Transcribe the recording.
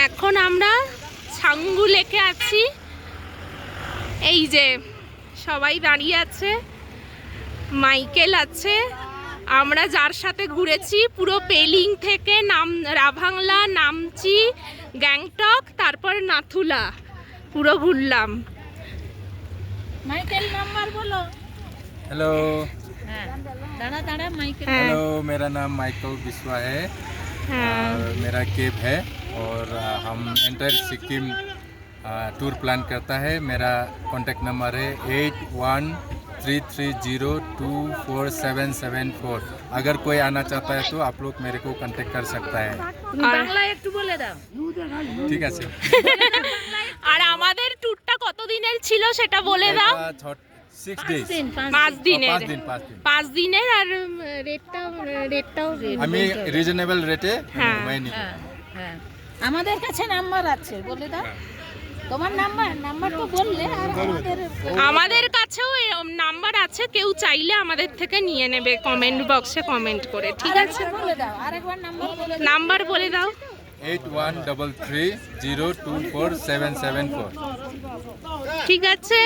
এখন আমরা ছাঙ্গু লেকে আছি। এই যে সবাই দাঁড়িয়ে আছে, মাইকেল আছে। আমরা যার সাথে ঘুরেছি পুরো পেলিং থেকে রাভাংলা, নামচি, গ্যাংটক, তারপর নাথুলা পুরো ঘুরলাম। माइकल नंबर बोलो। हेलो दाड़ा दाड़ा माइकल। हेलो, मेरा नाम माइकल बिस्वा है। मेरा कैब है और हम एंटायर सिक्किम टूर प्लान करता है। मेरा कॉन्टैक्ट नंबर है 8133024774। अगर कोई आना चाहता है तो आप लोग मेरे को कांटेक्ट कर सकता है। বাংলা একটু বলে দাও। ঠিক আছে। আর আমাদের ট্যুরটা কতদিনের ছিল সেটা বলে দাও। 6 days। 5 দিনের। 5 দিনের। আর রেটটাও আমি রিজনেবল রেটে হ্যাঁ। হ্যাঁ আমাদের কাছে নাম্বার আছে, বলে দাও তোমার নাম্বার তো বললে। আর আমাদের কাছেও নাম্বার আছে, কেউ চাইলে আমাদের থেকে নিয়ে নেবে কমেন্ট বক্সে কমেন্ট করে। ঠিক আছে, বলে দাও আরেকবার নাম্বার বলে দাও। 8133024774। ঠিক আছে।